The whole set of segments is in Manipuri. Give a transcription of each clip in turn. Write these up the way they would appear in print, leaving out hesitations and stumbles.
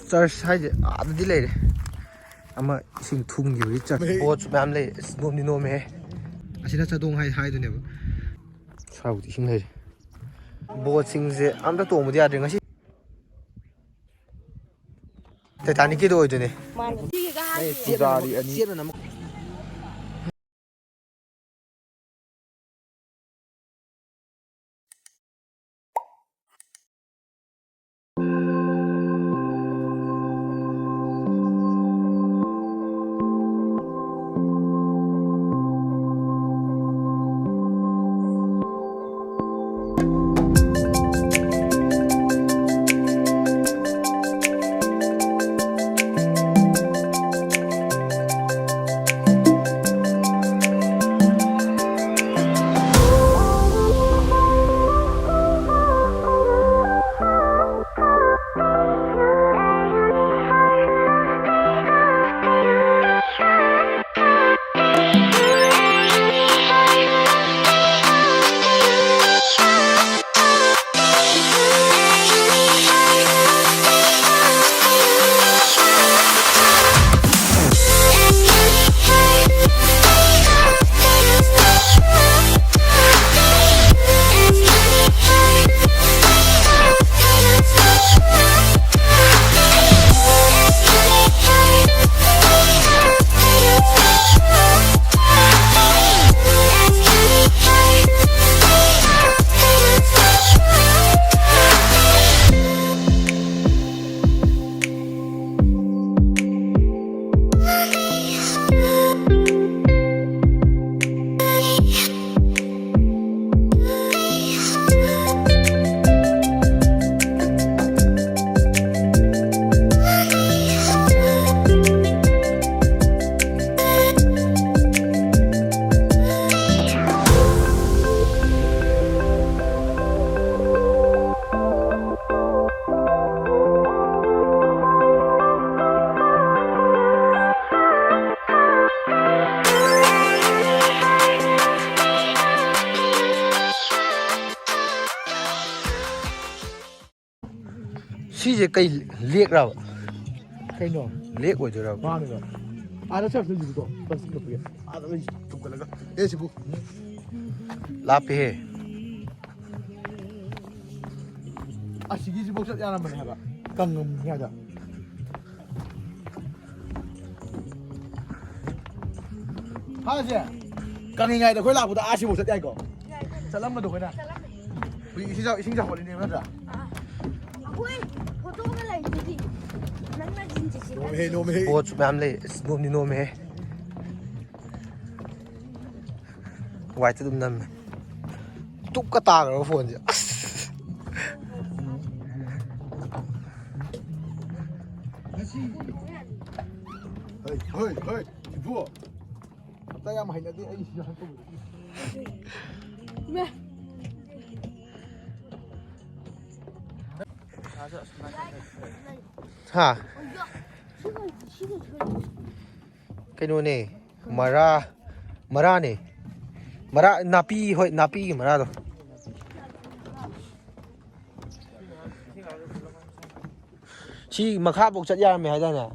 ꯆꯔꯆ ꯍꯥꯏꯁꯦ ꯑꯥꯗꯗꯤ ꯂꯩꯔꯦ ꯑꯃ ꯏꯁꯤꯡ ꯊꯨꯝꯈꯤꯕꯒꯤ ꯆꯔꯆ ꯕꯣꯠꯁꯨ ꯃꯌꯥꯝ ꯂꯩ ꯅꯣꯝꯗꯤ ꯅꯣꯝꯃꯦꯍꯦ ꯑꯁꯤꯅ ꯆꯥꯗꯣꯡ ꯍꯥꯏꯗꯨꯅꯦꯕ ꯁ꯭ꯋꯥꯏꯕꯨꯗꯤ ꯏꯁꯤꯡ ꯂꯩꯔꯦ ꯕꯣꯠꯁꯤꯡꯁꯦ ꯑꯝꯇ ꯇꯣꯡꯕꯗꯤ ꯌꯥꯗ꯭ꯔꯦ ꯉꯁꯤ ꯇꯥꯏꯇꯥꯅꯤꯛꯀꯤꯗꯣ ꯑꯣꯏꯗꯣꯏꯅꯦ ꯁꯤꯁꯦ ꯀꯩ ꯂꯦꯛꯔꯕ ꯀꯩꯅꯣ ꯂꯦꯛ ꯑꯣꯏꯗꯣꯏꯔꯕ ꯃꯥꯅꯦꯕ ꯑꯥꯗ ꯆꯠꯂꯤꯗꯨꯀꯣ ꯕꯁ ꯀꯞꯄꯒꯤ ꯑꯥꯗ ꯂꯣꯏ ꯊꯨꯝꯒꯠꯂꯒ ꯁꯤꯕꯨ ꯂꯥꯞꯄꯦꯍꯦ ꯑꯁꯤꯒꯤꯁꯤꯐꯥꯎ ꯆꯠ ꯌꯥꯔꯝꯕꯅꯦ ꯍꯥꯏꯕ ꯀꯪꯉꯝꯉꯥꯏꯗ ꯍꯥꯟꯅꯁꯦ ꯀꯪꯉꯤꯉꯩꯗ ꯑꯩꯈꯣꯏ ꯂꯥꯛꯄꯗ ꯑꯥꯁꯤꯐꯥꯎ ꯆꯠ ꯌꯥꯏꯀꯣ ꯆꯠꯂꯝꯕꯗꯣ ꯑꯩꯈꯣꯏꯅ ꯍꯧꯖꯤꯛ ꯏꯁꯤꯡ ꯆꯥꯎꯈꯠꯂꯤꯅꯦꯕ ꯅꯠꯇ꯭ꯔꯥ ꯕꯣꯠꯁꯨ ꯃꯌꯥꯝ ꯂꯩ ꯅꯣꯝꯗꯤ ꯅꯣꯝꯃꯦꯍꯦ ꯋꯥꯏꯠꯇ ꯑꯗꯨꯝ ꯅꯝꯃꯦ ꯇꯨꯞꯀ ꯇꯥꯈ꯭ꯔꯕ ꯐꯣꯟꯁꯦ ꯑꯁ ꯍꯣꯏ ꯏꯕꯨ ꯑꯝꯇ ꯌꯥꯝ ꯍꯩꯅꯗꯦ ꯑꯩ ꯁꯤꯗ ꯍꯟꯇꯣꯛ ꯍꯥ ꯀꯩꯅꯣꯅꯦ ꯃꯔꯥꯅꯦ ꯃꯔꯥ ꯅꯥꯄꯤ ꯍꯣꯏ ꯅꯥꯄꯤꯒꯤ ꯃꯔꯥꯗꯣ ꯁꯤ ꯃꯈꯥꯐꯧ ꯆꯠ ꯌꯥꯔꯝꯃꯦ ꯍꯥꯏꯗꯥꯏꯅꯦ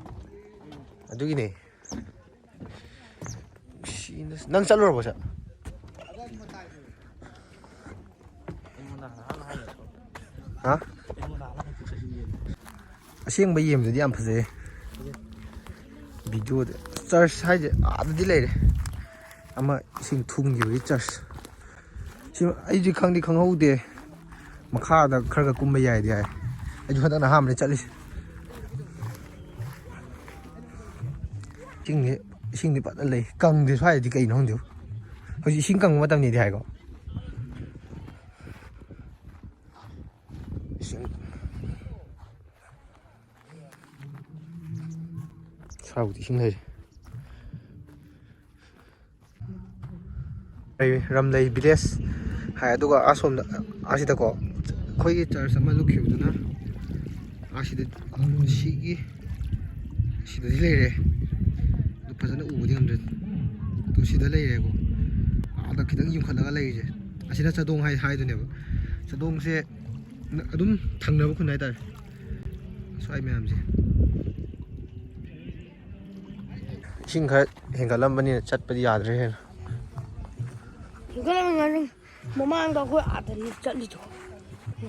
ꯑꯗꯨꯒꯤꯅꯦ ꯅꯪ ꯆꯠꯂꯨꯔꯕꯣ ꯁꯦ ꯍꯥ ꯑꯁꯦꯡꯕ ꯌꯦꯡꯕꯗꯗꯤ ꯌꯥꯝ ꯐꯖꯩ ꯚꯤꯗꯤꯑꯣꯗ ꯆꯔꯆ ꯍꯥꯏꯁꯦ ꯑꯥꯗꯗꯤ ꯂꯩꯔꯦ ꯑꯃ ꯏꯁꯤꯡ ꯊꯨꯝꯈꯤꯕꯒꯤ ꯆꯔꯆ ꯁꯤ ꯑꯩꯁꯦ ꯈꯪꯍꯧꯗꯦ ꯃꯈꯥꯗ ꯈꯔ ꯀꯨꯝꯕ ꯌꯥꯏꯗꯤ ꯍꯥꯏ ꯑꯩꯁꯨ ꯍꯟꯗꯛꯅ ꯑꯍꯥꯟꯕꯅꯦ ꯆꯠꯂꯤꯁꯦ ꯏꯁꯤꯡꯗꯤ ꯐꯖꯅ ꯂꯩ ꯀꯪꯗꯦ ꯁ꯭ꯋꯥꯏꯗꯗꯤ ꯀꯩꯅꯣ ꯈꯪꯗꯦ ꯍꯧꯖꯤꯛ ꯏꯁꯤꯡ ꯀꯪꯕ ꯃꯇꯝꯅꯤꯗꯤ ꯍꯥꯏꯀꯣ ꯁ꯭ꯋꯥꯏꯕꯨꯗꯤ ꯏꯁꯤꯡ ꯂꯩꯔꯦ ꯔꯝꯂꯩ ꯚꯤꯂꯦꯖ ꯍꯥꯏ ꯑꯗꯨꯒ ꯑꯁꯣꯝꯗ ꯑꯁꯤꯗꯀꯣ ꯑꯩꯈꯣꯏꯒꯤ ꯆꯔꯆ ꯑꯃ ꯂꯨꯞꯈꯤꯕꯗꯨꯅ ꯁꯤꯗꯗꯤ ꯂꯩꯔꯦ ꯑꯗꯨ ꯐꯖꯅ ꯎꯕꯗꯤ ꯉꯝꯗ꯭ꯔꯦ ꯑꯗꯨ ꯁꯤꯗ ꯂꯩꯔꯦꯀꯣ ꯑꯥꯗ ꯈꯤꯇꯪ ꯌꯨꯝꯈꯠꯂꯒ ꯂꯩꯔꯤꯁꯦ ꯑꯁꯤꯅ ꯆꯥꯗꯣꯡ ꯍꯥꯏꯗꯨꯅꯦꯕ ꯆꯥꯗꯣꯡꯁꯦ ꯑꯗꯨꯝ ꯊꯪꯅꯕ ꯈꯨꯟ ꯍꯥꯏꯇꯥꯔꯦ ꯁ꯭ꯋꯥꯏ ꯃꯌꯥꯝꯁꯦ ꯏꯁꯤꯡ ꯈꯔ ꯍꯦꯟꯒꯠꯂꯝꯕꯅꯤꯅ ꯆꯠꯄꯗꯤ ꯌꯥꯗ꯭ꯔꯦ ꯍꯦꯟꯅ ꯍꯦꯟꯒꯠꯂꯝꯕꯅꯤ ꯃꯃꯥꯡꯗ ꯑꯩꯈꯣꯏ ꯑꯥꯗꯅꯤ ꯆꯠꯂꯤꯗꯣ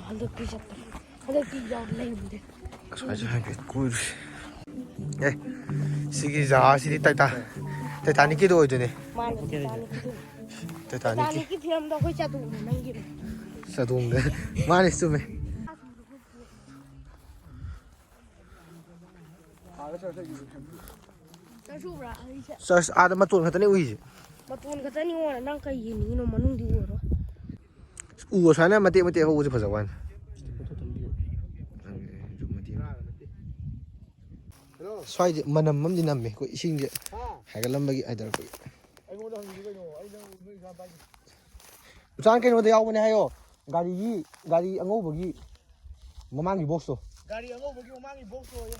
ꯍꯟꯗꯛꯇꯤ ꯆꯠꯇ꯭ꯔꯦ ꯍꯟꯗꯛꯇꯤ ꯌꯥꯎ ꯂꯩꯔꯝꯗꯦ ꯑꯁ꯭ꯋꯥꯏꯁꯦ ꯍꯥꯏꯐꯦꯠ ꯀꯣꯏꯔꯨꯁꯤ ꯑꯦ ꯁꯤꯒꯤ ꯖꯒꯥꯁꯤꯗꯤ ꯇꯩꯇꯥꯅꯤꯛꯀꯤꯗꯣ ꯑꯣꯏꯗꯣꯏꯅꯦ ꯃꯥꯅ ꯇꯥꯏꯇꯥꯅꯤꯛꯀꯤꯗꯣ ꯇꯩꯇꯥꯅꯤꯛꯀꯤ ꯇꯥꯏꯇꯥꯅꯤꯛꯀꯤ ꯐꯤꯂꯝꯗꯣ ꯑꯩꯈꯣꯏ ꯆꯥꯗꯣꯡꯗ ꯅꯝꯈꯤꯕꯅꯦ ꯆꯥꯗꯣꯡꯗ ꯃꯥꯅꯦ ꯆꯨꯝꯃꯦ ꯆꯠꯁꯨꯕ꯭ꯔꯥ ꯑꯩꯁꯦ ꯆꯔꯆ ꯑꯥꯗ ꯃꯇꯣꯟ ꯈꯛꯇꯅꯦ ꯎꯏꯁꯦ ꯃꯇꯣꯟ ꯈꯛꯇꯅꯤ ꯑꯣꯏꯅ ꯅꯪ ꯀꯩ ꯌꯦꯡꯅꯤꯡꯉꯤꯅꯣ ꯃꯅꯨꯡꯗꯤ ꯎꯔꯣ ꯎ ꯑꯁꯨꯃꯥꯏꯅ ꯃꯇꯦꯛ ꯃꯇꯦꯛ ꯍꯧꯕꯁꯦ ꯐꯖꯕ ꯋꯥꯅꯤ ꯁ꯭ꯋꯥꯏꯗꯤ ꯃꯅꯝ ꯑꯃꯗꯤ ꯅꯝꯃꯦ ꯑꯩꯈꯣꯏ ꯏꯁꯤꯡꯁꯦ ꯍꯥꯏꯒꯠꯂꯝꯕꯒꯤ ꯍꯥꯏꯊꯔꯛꯄꯒꯤ ꯑꯩꯉꯣꯟꯗ ꯍꯪꯉꯤꯗꯨ ꯀꯩꯅꯣ ꯑꯩꯅ ꯅꯣꯏ ꯏꯁꯥ ꯄꯥꯏꯒꯦ ꯎꯆꯥꯟ ꯀꯩꯅꯣꯗ ꯌꯥꯎꯕꯅꯦ ꯍꯥꯏꯌꯣ ꯒꯥꯔꯤ ꯑꯉꯧꯕꯒꯤ ꯃꯃꯥꯡꯒꯤ ꯕꯣꯛꯁꯇꯣ ꯒꯥꯔꯤ ꯑꯉꯧꯕꯒꯤ ꯃꯃꯥꯡꯒꯤ ꯕꯣꯛꯁꯇꯣ ꯑꯣꯏꯌꯦ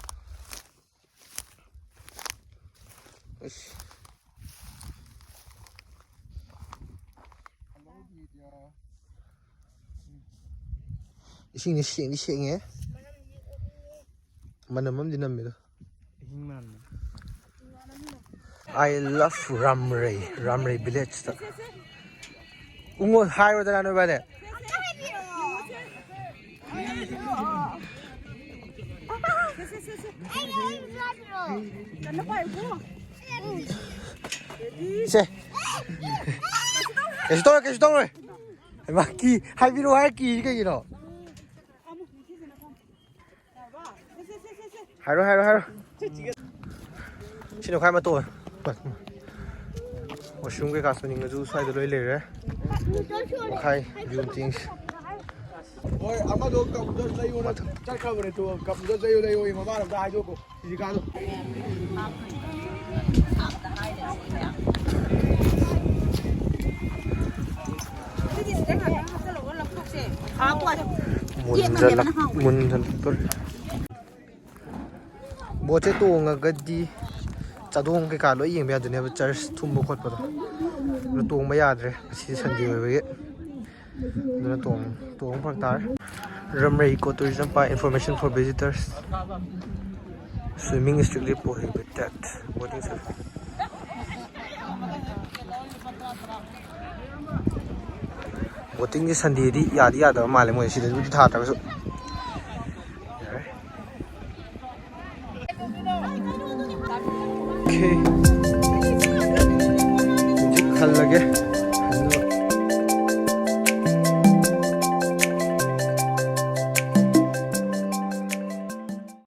ꯑꯁ ꯏꯁꯤꯡꯁꯦ ꯁꯦꯡꯗꯤ ꯁꯦꯡꯉꯦ ꯃꯅꯝ ꯑꯃꯗꯤ ꯅꯝꯃꯦꯗꯣ ꯑꯥꯏ ꯂꯚ ꯔꯥꯝꯔꯩ ꯚꯤꯂꯦꯖꯇ ꯎꯉꯣ ꯍꯥꯏꯔꯣꯗꯅ ꯅꯣꯏꯕꯥꯅꯦ ꯁꯦ ꯀꯩꯁꯨ ꯇꯧꯔꯣꯏ ꯀꯤ ꯍꯥꯏꯕꯤꯔꯛꯑꯣ ꯍꯥꯏꯔ ꯀꯤ ꯀꯩꯒꯤꯅꯣ ꯍꯥꯏꯔꯣ ꯁꯤꯅ ꯈ꯭ꯋꯥꯏ ꯃꯇꯣꯟ ꯋꯥꯁꯔꯨꯝ ꯀꯩꯀꯥ ꯆꯠꯅꯤꯡꯉꯁꯨ ꯁ꯭ꯋꯥꯏꯗ ꯂꯣꯏ ꯂꯩꯔꯦ ꯃꯈꯥꯏ ꯚ꯭ꯌꯨ ꯇꯤꯡꯁ ꯍꯣꯏ ꯑꯃꯗꯣ ꯀꯞꯗ ꯂꯩꯌꯣꯅ ꯆꯠꯈ꯭ꯔꯕꯅꯦ ꯇꯣ ꯀꯞꯗ ꯂꯩꯌꯣ ꯃꯃꯥꯅ ꯑꯝꯇ ꯍꯥꯏꯗꯣꯛꯀꯣ ꯐꯤꯖꯤꯀꯥꯗꯣ ꯃꯨꯟꯖꯜꯂꯛꯇꯣꯔꯦ ꯕꯣꯠꯁꯦ ꯇꯣꯡꯉꯒꯗꯤ ꯆꯥꯗꯣꯡ ꯀꯩꯀꯥ ꯂꯣꯏ ꯌꯦꯡꯕ ꯌꯥꯗꯣꯏꯅꯦꯕ ꯆꯔꯆ ꯊꯨꯝꯕ ꯈꯣꯠꯄꯗꯣ ꯑꯗꯨ ꯇꯣꯡꯕ ꯌꯥꯗ꯭ꯔꯦ ꯉꯁꯤꯗꯤ ꯁꯟꯗꯦ ꯑꯣꯏꯕꯒꯤ ꯑꯗꯨꯅ ꯇꯣꯡꯕ ꯐꯔꯛ ꯇꯥꯔꯦ ꯔꯝꯔꯩ eco tourism park information for visitors swimming strictly prohibited boating service ꯕꯣꯇꯤꯡꯁꯦ ꯁꯟꯗꯦꯗꯤ ꯌꯥꯗꯤ ꯌꯥꯗꯕ ꯃꯥꯜꯂꯦ ꯃꯣꯏ ꯁꯤꯗꯕꯨꯗꯤ ꯊꯥꯗ꯭ꯔꯒꯁꯨ ꯍꯧꯖꯤꯛ ꯍꯜꯂꯒꯦ